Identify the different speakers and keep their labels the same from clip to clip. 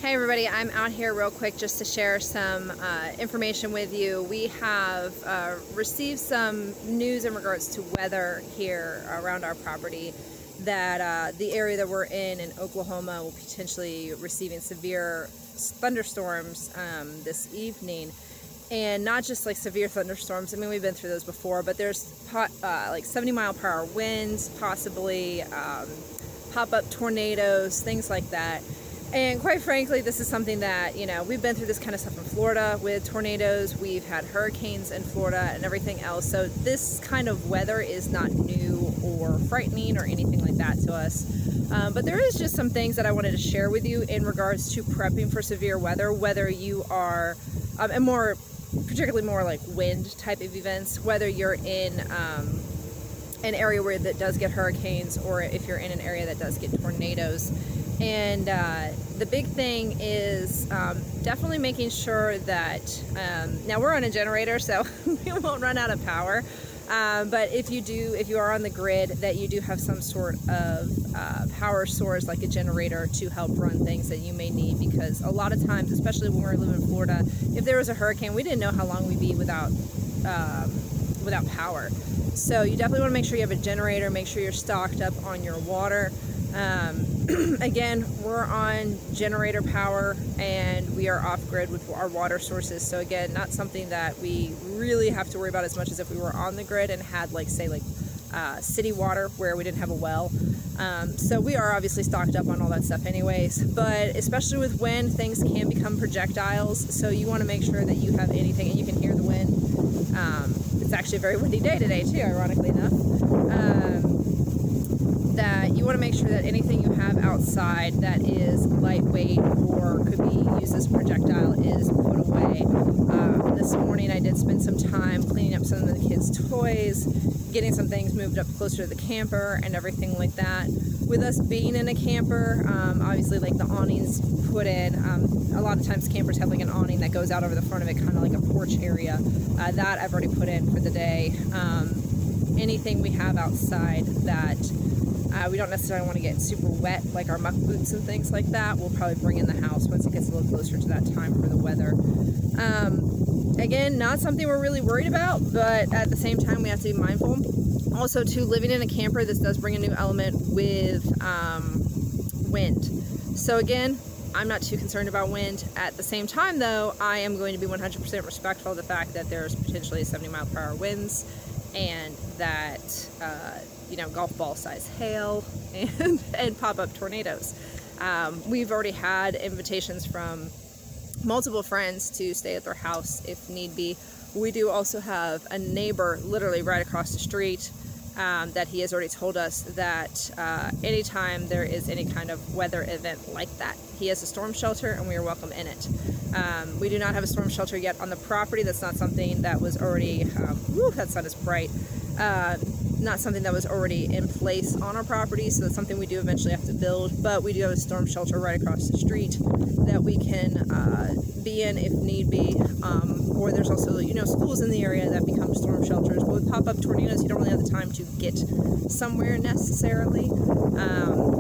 Speaker 1: Hey everybody, I'm out here real quick just to share some information with you. We have received some news in regards to weather here around our property that the area that we're in Oklahoma will potentially receiving severe thunderstorms this evening. And not just like severe thunderstorms. I mean, we've been through those before, but there's like 70-mile-per-hour winds, possibly pop-up tornadoes, things like that. And quite frankly, this is something that, you know, we've been through this kind of stuff in Florida with tornadoes. We've had hurricanes in Florida and everything else. So this kind of weather is not new or frightening or anything like that to us. But there is just some things that I wanted to share with you in regards to prepping for severe weather, whether you are, and more particularly more like wind type of events, whether you're in an area where that does get hurricanes or if you're in an area that does get tornadoes. And the big thing is definitely making sure that, now we're on a generator, so we won't run out of power. But if you are on the grid, that you do have some sort of power source like a generator to help run things that you may need, because a lot of times, especially when we're living in Florida, if there was a hurricane, we didn't know how long we'd be without power. So you definitely want to make sure you have a generator, make sure you're stocked up on your water. Again, we're on generator power and we are off grid with our water sources. So again, not something that we really have to worry about as much as if we were on the grid and had like, say, like city water where we didn't have a well. So we are obviously stocked up on all that stuff anyways, but especially with wind, things can become projectiles. So you want to make sure that you have anything, and you can hear the wind. It's actually a very windy day today too, ironically enough. That you want to make sure that anything you have outside that is lightweight or could be used as a projectile is put away. This morning I did spend some time cleaning up some of the kids' toys, getting some things moved up closer to the camper and everything like that. With us being in a camper, obviously like the awnings put in, a lot of times campers have like an awning that goes out over the front of it, kind of like a porch area. That I've already put in for the day. Anything we have outside that we don't necessarily want to get super wet, like our muck boots and things like that, we'll probably bring in the house once it gets a little closer to that time for the weather. Again, not something we're really worried about, but at the same time we have to be mindful. Also too, living in a camper, this does bring a new element with wind. So again, I'm not too concerned about wind. At the same time though, I am going to be 100% respectful of the fact that there's potentially 70-mile-per-hour winds and that you know, golf ball size hail and pop-up tornadoes. We've already had invitations from multiple friends to stay at their house if need be. We do also have a neighbor literally right across the street that he has already told us that anytime there is any kind of weather event like that, he has a storm shelter and we are welcome in it. We do not have a storm shelter yet on the property. That's not something that was already, that sun is bright. Not something that was already in place on our property, so that's something we do eventually have to build, but we do have a storm shelter right across the street that we can be in if need be, or there's also, you know, schools in the area that become storm shelters, but with pop-up tornadoes you don't really have the time to get somewhere necessarily,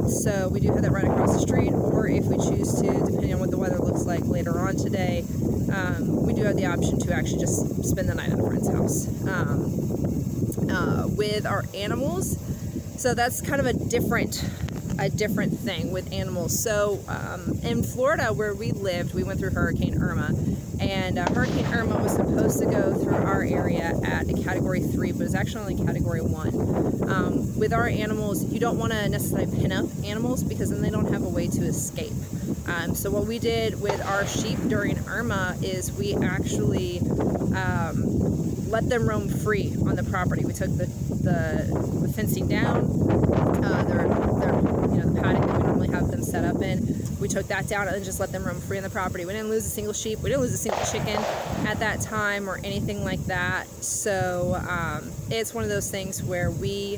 Speaker 1: so we do have that right across the street, or if we choose to, depending on what the weather looks like later on today, we do have the option to actually just spend the night at a friend's house. With our animals, so that's kind of a different thing with animals. So in Florida where we lived, we went through Hurricane Irma, and Hurricane Irma was supposed to go through our area at a Category 3, but it was actually only Category 1. With our animals, you don't want to necessarily pin up animals because then they don't have a way to escape. So what we did with our sheep during Irma is we actually let them roam free on the property. We took the fencing down, you know, the paddock that we normally have them set up in. We took that down and just let them roam free on the property. We didn't lose a single sheep. We didn't lose a single chicken at that time or anything like that. So it's one of those things where we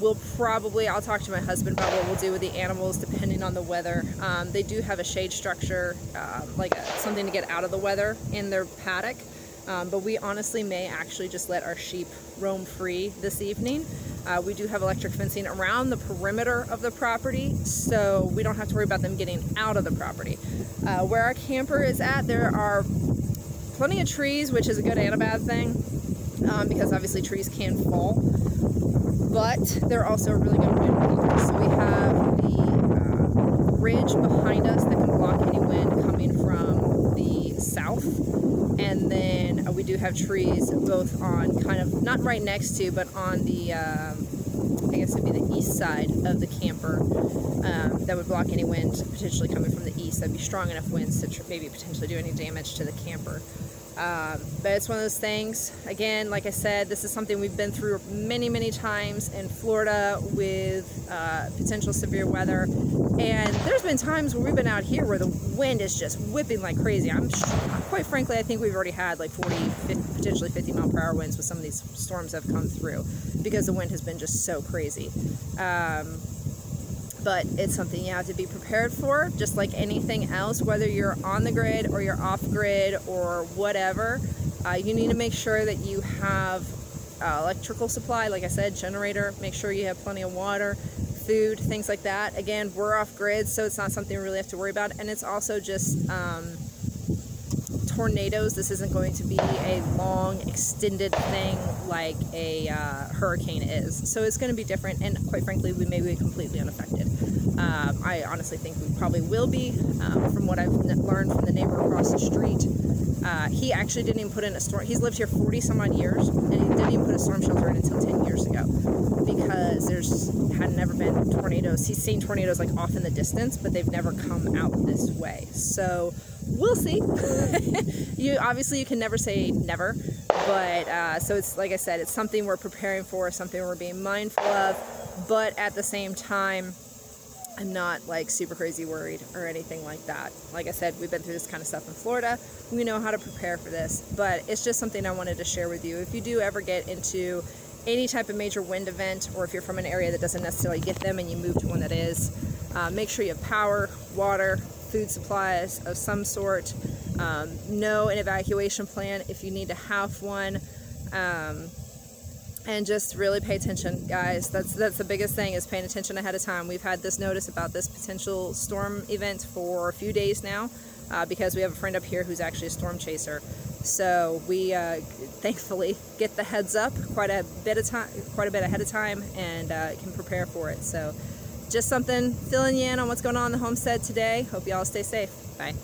Speaker 1: we'll probably, I'll talk to my husband about what we'll do with the animals depending on the weather. They do have a shade structure, like something to get out of the weather in their paddock. but we honestly may actually just let our sheep roam free this evening. We do have electric fencing around the perimeter of the property, so we don't have to worry about them getting out of the property. Where our camper is at, there are plenty of trees, which is a good and a bad thing, because obviously trees can fall, but they're also a really good wind block. So we have the ridge behind us that can block any wind coming from the south, and then we do have trees both on kind of, not right next to, but on the, I guess it'd be the east side of the camper, that would block any wind potentially coming from the east. That'd be strong enough winds to maybe potentially do any damage to the camper. But it's one of those things, again, like I said, this is something we've been through many times in Florida with potential severe weather, and there's been times where we've been out here where the wind is just whipping like crazy. Quite frankly, I think we've already had like 40, 50, potentially 50 mile per hour winds with some of these storms that have come through, because the wind has been just so crazy. But it's something you have to be prepared for, just like anything else, whether you're on the grid or you're off grid or whatever. You need to make sure that you have electrical supply, like I said, generator, make sure you have plenty of water, food, things like that. Again, we're off grid, so it's not something we really have to worry about, and it's also just tornadoes. This isn't going to be a long, extended thing like a hurricane is. So it's going to be different, and quite frankly, we may be completely unaffected. I honestly think we probably will be, from what I've learned from the neighbor across the street. He actually didn't even put in a storm. He's lived here 40 some odd years, and he didn't even put a storm shelter in until 10 years ago, because had never been tornadoes. He's seen tornadoes like off in the distance, but they've never come out this way. So we'll see. Obviously you can never say never, but so it's, like I said, it's something we're preparing for, something we're being mindful of, but at the same time, I'm not like super crazy worried or anything like that. Like I said, we've been through this kind of stuff in Florida. We know how to prepare for this, but it's just something I wanted to share with you. If you do ever get into any type of major wind event, or if you're from an area that doesn't necessarily get them and you move to one that is, make sure you have power, water, food supplies of some sort. Know an evacuation plan if you need to have one. And just really pay attention, guys. That's the biggest thing, is paying attention ahead of time. We've had this notice about this potential storm event for a few days now, because we have a friend up here who's actually a storm chaser. So we thankfully get the heads up quite a bit ahead of time, and can prepare for it. So just something filling you in on what's going on in the homestead today. Hope you all stay safe. Bye.